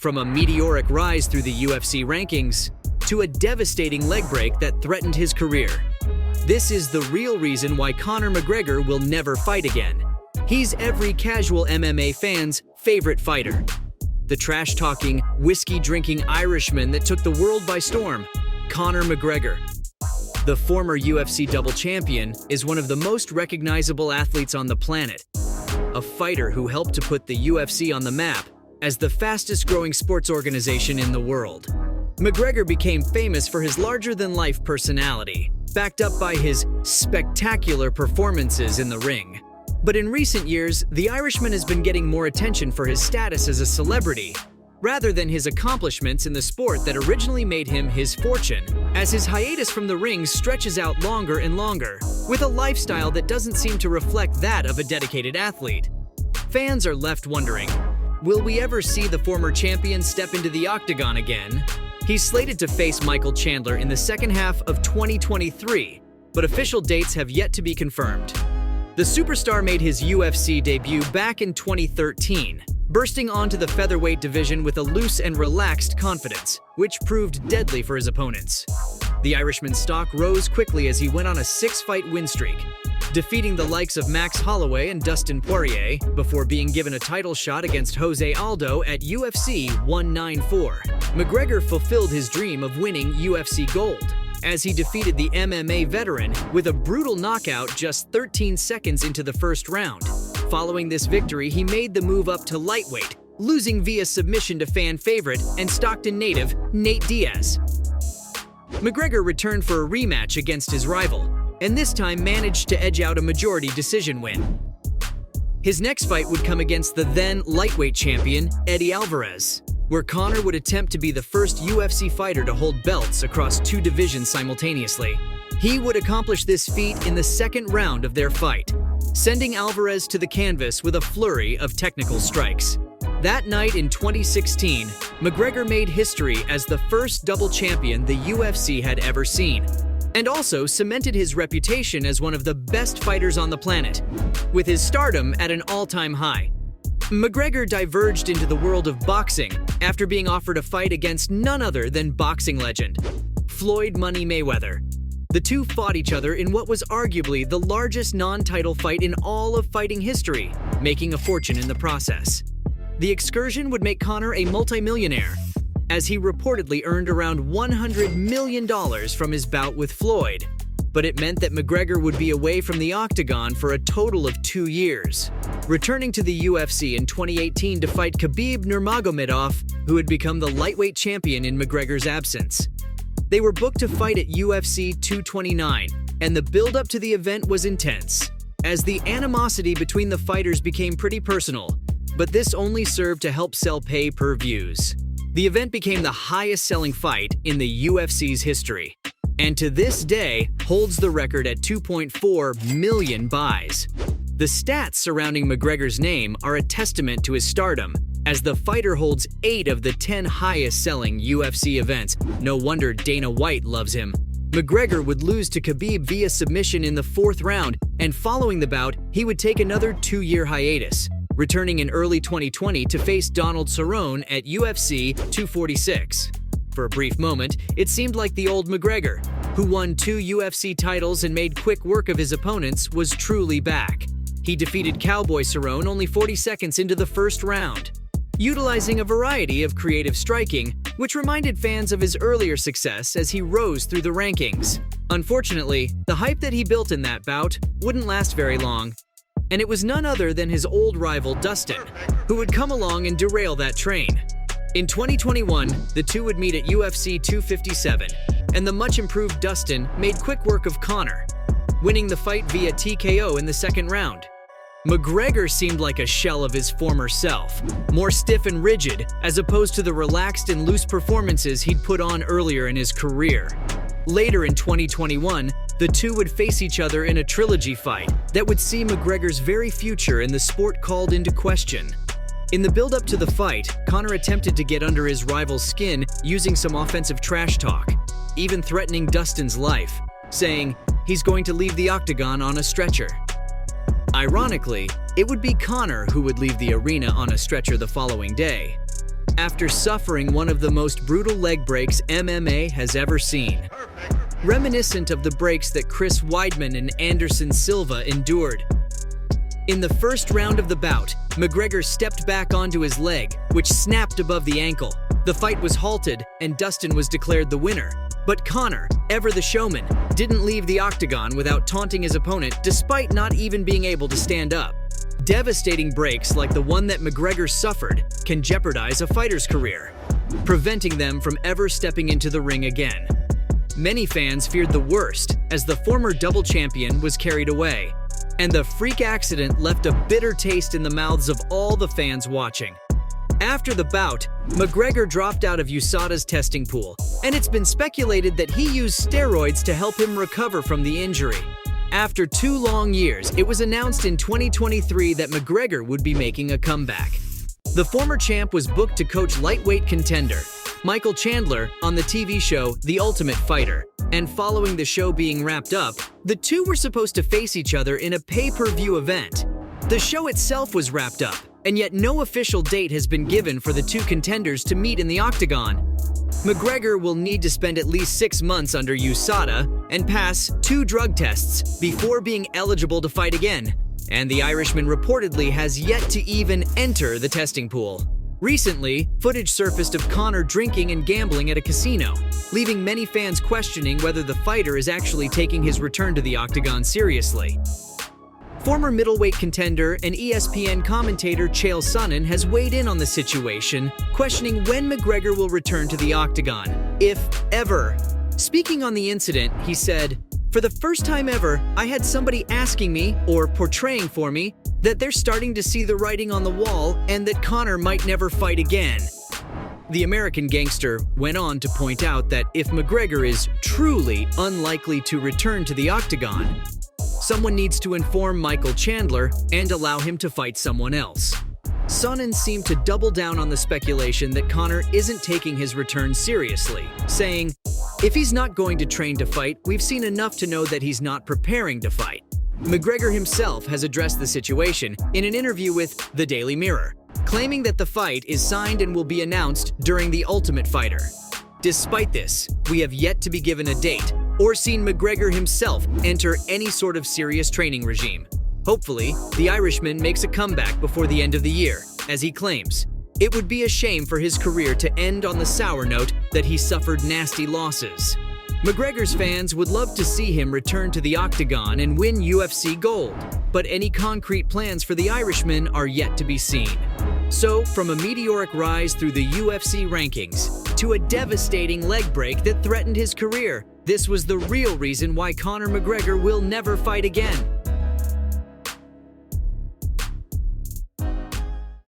from a meteoric rise through the UFC rankings to a devastating leg break that threatened his career. This is the real reason why Conor McGregor will never fight again. He's every casual MMA fan's favorite fighter. The trash-talking, whiskey-drinking Irishman that took the world by storm, Conor McGregor. The former UFC double champion is one of the most recognizable athletes on the planet, a fighter who helped to put the UFC on the map as the fastest-growing sports organization in the world. McGregor became famous for his larger-than-life personality, backed up by his spectacular performances in the ring. But in recent years, the Irishman has been getting more attention for his status as a celebrity, rather than his accomplishments in the sport that originally made him his fortune, as his hiatus from the ring stretches out longer and longer, with a lifestyle that doesn't seem to reflect that of a dedicated athlete. Fans are left wondering, will we ever see the former champion step into the octagon again? He's slated to face Michael Chandler in the second half of 2023, but official dates have yet to be confirmed. The superstar made his UFC debut back in 2013, bursting onto the featherweight division with a loose and relaxed confidence, which proved deadly for his opponents. The Irishman's stock rose quickly as he went on a 6-fight win streak, defeating the likes of Max Holloway and Dustin Poirier before being given a title shot against Jose Aldo at UFC 194. McGregor fulfilled his dream of winning UFC gold, as he defeated the MMA veteran with a brutal knockout just 13 seconds into the first round. Following this victory, he made the move up to lightweight, losing via submission to fan favorite and Stockton native Nate Diaz. McGregor returned for a rematch against his rival, and this time managed to edge out a majority decision win. His next fight would come against the then lightweight champion, Eddie Alvarez, where Conor would attempt to be the first UFC fighter to hold belts across 2 divisions simultaneously. He would accomplish this feat in the second round of their fight, sending Alvarez to the canvas with a flurry of technical strikes. That night in 2016, McGregor made history as the first double champion the UFC had ever seen, and also cemented his reputation as one of the best fighters on the planet, with his stardom at an all-time high. McGregor diverged into the world of boxing after being offered a fight against none other than boxing legend, Floyd "Money" Mayweather. The two fought each other in what was arguably the largest non-title fight in all of fighting history, making a fortune in the process. The excursion would make Conor a multimillionaire, as he reportedly earned around $100 million from his bout with Floyd. But it meant that McGregor would be away from the octagon for a total of 2 years, returning to the UFC in 2018 to fight Khabib Nurmagomedov, who had become the lightweight champion in McGregor's absence. They were booked to fight at UFC 229, and the build-up to the event was intense, as the animosity between the fighters became pretty personal, but this only served to help sell pay-per-views. The event became the highest-selling fight in the UFC's history, and to this day holds the record at 2.4 million buys. The stats surrounding McGregor's name are a testament to his stardom, as the fighter holds 8 of the 10 highest-selling UFC events. No wonder Dana White loves him. McGregor would lose to Khabib via submission in the 4th round, and following the bout, he would take another 2-year hiatus, returning in early 2020 to face Donald Cerrone at UFC 246. For a brief moment, it seemed like the old McGregor, who won 2 UFC titles and made quick work of his opponents, was truly back. He defeated Cowboy Cerrone only 40 seconds into the first round, utilizing a variety of creative striking, which reminded fans of his earlier success as he rose through the rankings. Unfortunately, the hype that he built in that bout wouldn't last very long, and it was none other than his old rival Dustin, who would come along and derail that train. In 2021, the two would meet at UFC 257, and the much-improved Dustin made quick work of Conor, winning the fight via TKO in the second round. McGregor seemed like a shell of his former self, more stiff and rigid as opposed to the relaxed and loose performances he'd put on earlier in his career. Later in 2021, the two would face each other in a trilogy fight that would see McGregor's very future in the sport called into question. In the build-up to the fight, Conor attempted to get under his rival's skin using some offensive trash talk, even threatening Dustin's life, saying he's going to leave the octagon on a stretcher. Ironically, it would be Conor who would leave the arena on a stretcher the following day. after suffering one of the most brutal leg breaks MMA has ever seen. Reminiscent of the breaks that Chris Weidman and Anderson Silva endured. In the first round of the bout, McGregor stepped back onto his leg, which snapped above the ankle. The fight was halted, and Dustin was declared the winner. But Conor, ever the showman, didn't leave the octagon without taunting his opponent despite not even being able to stand up. Devastating breaks like the one that McGregor suffered can jeopardize a fighter's career, preventing them from ever stepping into the ring again. Many fans feared the worst as the former double champion was carried away, and the freak accident left a bitter taste in the mouths of all the fans watching. After the bout, McGregor dropped out of USADA's testing pool, and it's been speculated that he used steroids to help him recover from the injury. After 2 long years, it was announced in 2023 that McGregor would be making a comeback. The former champ was booked to coach lightweight contender Michael Chandler on the TV show The Ultimate Fighter, and following the show being wrapped up, the two were supposed to face each other in a pay-per-view event. The show itself was wrapped up, and yet no official date has been given for the two contenders to meet in the octagon. McGregor will need to spend at least 6 months under USADA and pass 2 drug tests before being eligible to fight again, and the Irishman reportedly has yet to even enter the testing pool. Recently, footage surfaced of Conor drinking and gambling at a casino, leaving many fans questioning whether the fighter is actually taking his return to the octagon seriously. Former middleweight contender and ESPN commentator Chael Sonnen has weighed in on the situation, questioning when McGregor will return to the octagon, if ever. Speaking on the incident, he said, "For the first time ever, I had somebody asking me, or portraying for me, that they're starting to see the writing on the wall and that Conor might never fight again." The American gangster went on to point out that if McGregor is truly unlikely to return to the octagon, someone needs to inform Michael Chandler and allow him to fight someone else. Sonnen seemed to double down on the speculation that Conor isn't taking his return seriously, saying, "If he's not going to train to fight, we've seen enough to know that he's not preparing to fight." McGregor himself has addressed the situation in an interview with The Daily Mirror, claiming that the fight is signed and will be announced during The Ultimate Fighter. Despite this, we have yet to be given a date or seen McGregor himself enter any sort of serious training regime. Hopefully, the Irishman makes a comeback before the end of the year, as he claims. It would be a shame for his career to end on the sour note that he suffered nasty losses. McGregor's fans would love to see him return to the octagon and win UFC gold, but any concrete plans for the Irishman are yet to be seen. So, from a meteoric rise through the UFC rankings to a devastating leg break that threatened his career, this was the real reason why Conor McGregor will never fight again.